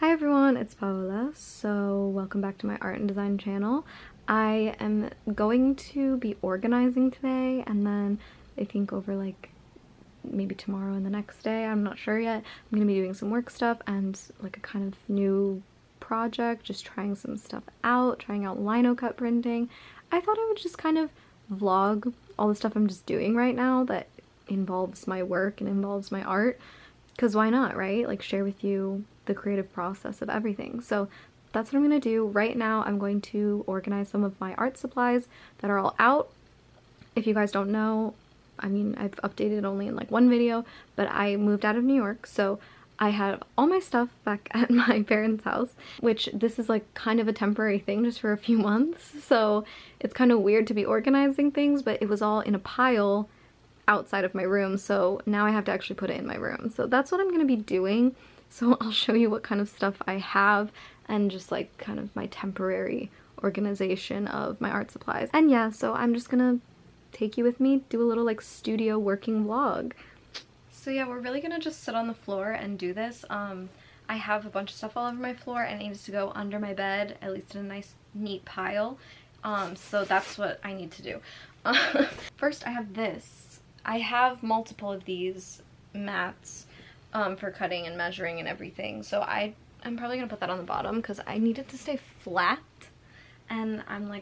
Hi everyone, it's Paola. So welcome back to my art and design channel. I am going to be organizing today, and then I think over like maybe tomorrow and the next day, I'm not sure yet, I'm gonna be doing some work stuff and like a kind of new project, just trying some stuff out, trying out linocut printing. I thought I would just kind of vlog all the stuff I'm just doing right now that involves my work and involves my art. Because why not, right? Like, share with you the creative process of everything. So that's what I'm gonna do. Right now, I'm going to organize some of my art supplies that are all out. If you guys don't know, I mean, I've updated only in like one video, but I moved out of New York, so I have all my stuff back at my parents' house, which this is like kind of a temporary thing just for a few months. So it's kind of weird to be organizing things, but it was all in a pile outside of my room, so now I have to actually put it in my room. So that's what I'm gonna be doing. So I'll show you what kind of stuff I have and just like kind of my temporary organization of my art supplies. And yeah, so I'm just gonna take you with me, do a little like studio working vlog. So yeah, we're really gonna just sit on the floor and do this. I have a bunch of stuff all over my floor and it needs to go under my bed, at least in a nice neat pile. So that's what I need to do. First I have this. I have multiple of these mats for cutting and measuring and everything, so I'm probably gonna put that on the bottom because I need it to stay flat, and I'm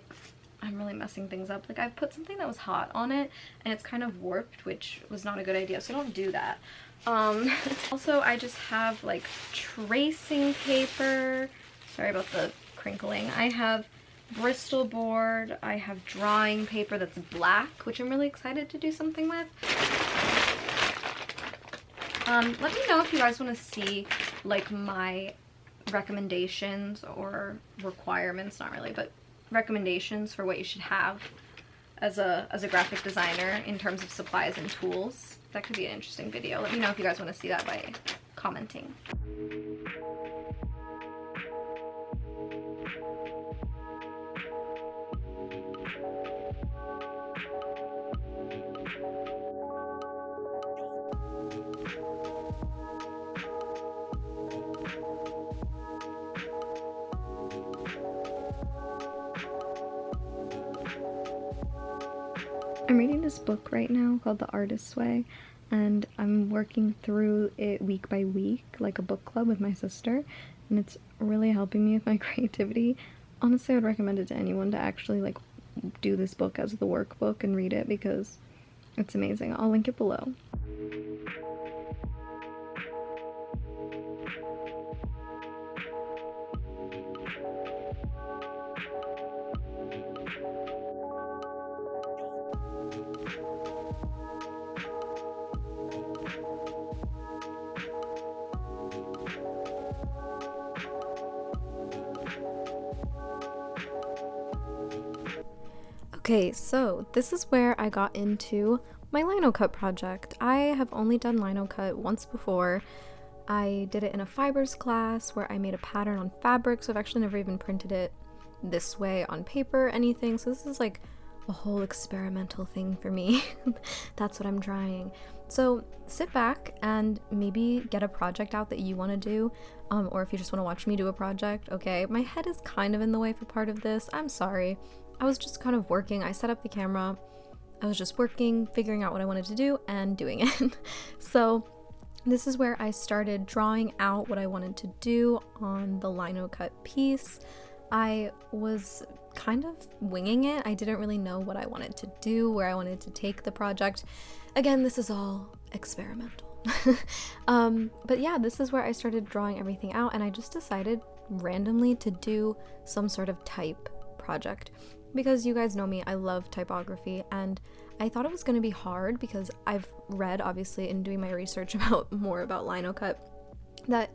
really messing things up. Like, I've put something that was hot on it and it's kind of warped, which was not a good idea, so don't do that. Also, I just have like tracing paper. Sorry about the crinkling. I have Bristol board, I have drawing paper that's black, which I'm really excited to do something with. Let me know if you guys want to see like my recommendations or requirements, not really, but recommendations for what you should have as a graphic designer in terms of supplies and tools. That could be an interesting video. Let me know if you guys want to see that by commenting. I'm reading this book right now called The Artist's Way, and I'm working through it week by week, like a book club with my sister, and it's really helping me with my creativity. Honestly, I would recommend it to anyone to actually like do this book as the workbook and read it because it's amazing. I'll link it below. Okay, so this is where I got into my linocut project. I have only done linocut once before. I did it in a fibers class where I made a pattern on fabric, so I've actually never even printed it this way on paper or anything, so this is like a whole experimental thing for me. That's what I'm trying. So sit back and maybe get a project out that you want to do, or if you just want to watch me do a project. Okay, my head is kind of in the way for part of this. I'm sorry. I was just kind of working. I set up the camera. I was just working, figuring out what I wanted to do and doing it. So this is where I started drawing out what I wanted to do on the linocut piece. I was kind of winging it. I didn't really know what I wanted to do, where I wanted to take the project. Again, this is all experimental. But yeah, this is where I started drawing everything out, and I just decided randomly to do some sort of type project. Because you guys know me, I love typography, and I thought it was going to be hard because I've read, obviously, in doing my research about linocut, that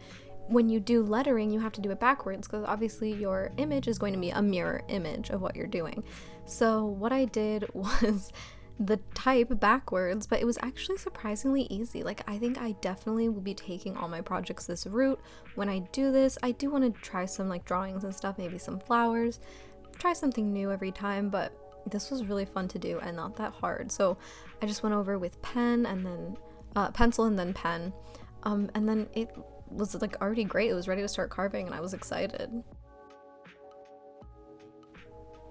when you do lettering, you have to do it backwards because obviously your image is going to be a mirror image of what you're doing. So what I did was the type backwards, but it was actually surprisingly easy. Like, I think I definitely will be taking all my projects this route. When I do this, I do want to try some like drawings and stuff, maybe some flowers. Try something new every time, but this was really fun to do and not that hard. So I just went over with pen and then pencil and then pen, and then it was like already great. It was ready to start carving and I was excited.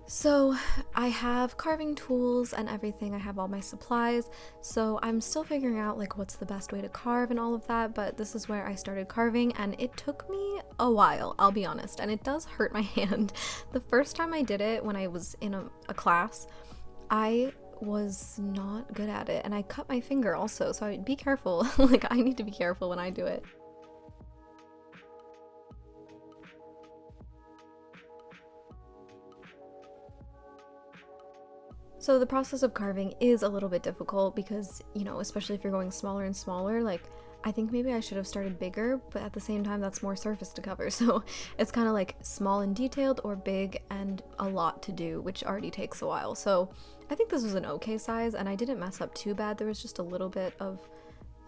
So I have carving tools and everything. I have all my supplies. So I'm still figuring out like what's the best way to carve and all of that, but this is where I started carving and it took me a while, I'll be honest, and it does hurt my hand. The first time I did it when I was in a class, I was not good at it and I cut my finger also, so be careful. Like I need to be careful when I do it. So the process of carving is a little bit difficult because, you know, especially if you're going smaller and smaller, like I think maybe I should have started bigger, but at the same time that's more surface to cover. So it's kind of like small and detailed or big and a lot to do, which already takes a while. So I think this was an okay size and I didn't mess up too bad. There was just a little bit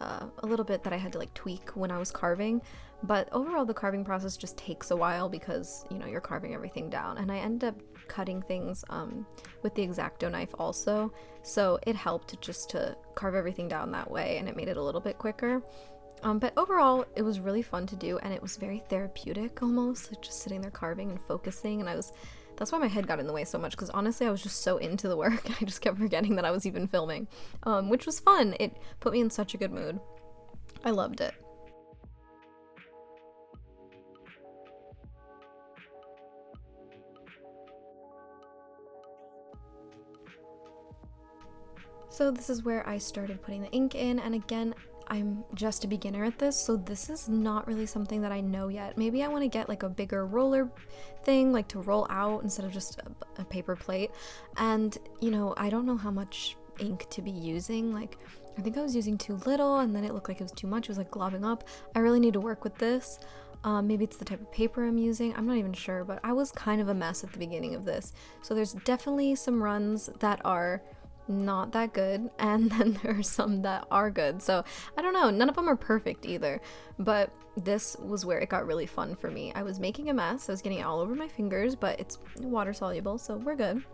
that I had to like tweak when I was carving, but overall the carving process just takes a while because, you know, you're carving everything down, and I ended up cutting things with the X-Acto knife also, so it helped just to carve everything down that way and it made it a little bit quicker. But overall it was really fun to do and it was very therapeutic almost, like just sitting there carving and focusing, and that's why my head got in the way so much, because honestly I was just so into the work I just kept forgetting that I was even filming, which was fun. It put me in such a good mood. I loved it. So this is where I started putting the ink in, and again, I'm just a beginner at this, so this is not really something that I know yet. Maybe I want to get like a bigger roller thing, like to roll out instead of just a paper plate. And, you know, I don't know how much ink to be using. Like, I think I was using too little and then it looked like it was too much. It was like globbing up. I really need to work with this. Maybe it's the type of paper I'm using. I'm not even sure, but I was kind of a mess at the beginning of this. So there's definitely some runs that are not that good, and then there are some that are good. So I don't know, none of them are perfect either, but this was where it got really fun for me. I was making a mess, I was getting it all over my fingers, but it's water soluble, so we're good.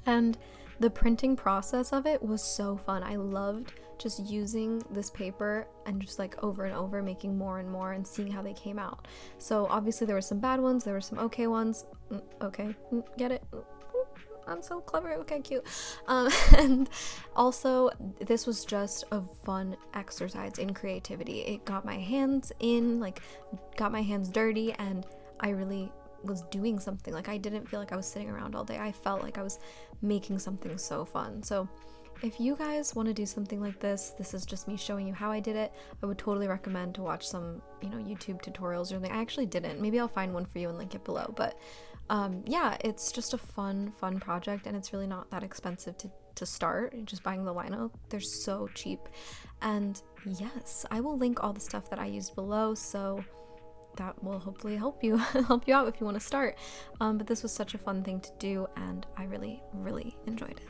And the printing process of it was so fun. I loved just using this paper and just like over and over making more and more and seeing how they came out. So obviously there were some bad ones, there were some okay ones. Okay, get it? I'm so clever. Okay, cute. And also this was just a fun exercise in creativity. It got my hands in, like got my hands dirty, and I really was doing something. Like I didn't feel like I was sitting around all day. I felt like I was making something so fun. So if you guys want to do something like this is just me showing you how I did it. I would totally recommend to watch some, you know, YouTube tutorials or something. I actually didn't. Maybe I'll find one for you and link it below. But yeah, it's just a fun project, and it's really not that expensive to start. Just buying the lino, they're so cheap. And yes, I will link all the stuff that I used below, so that will hopefully help you out if you want to start. But this was such a fun thing to do, and I really enjoyed it.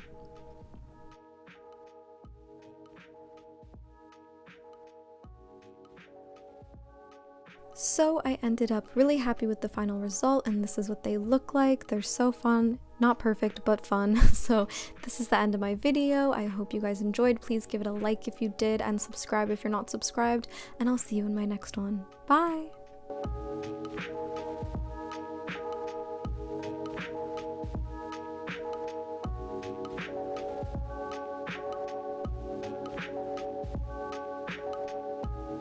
So I ended up really happy with the final result, and this is what they look like. They're so fun. Not perfect, but fun. So this is the end of my video. I hope you guys enjoyed. Please give it a like if you did, and subscribe if you're not subscribed, and I'll see you in my next one. Bye!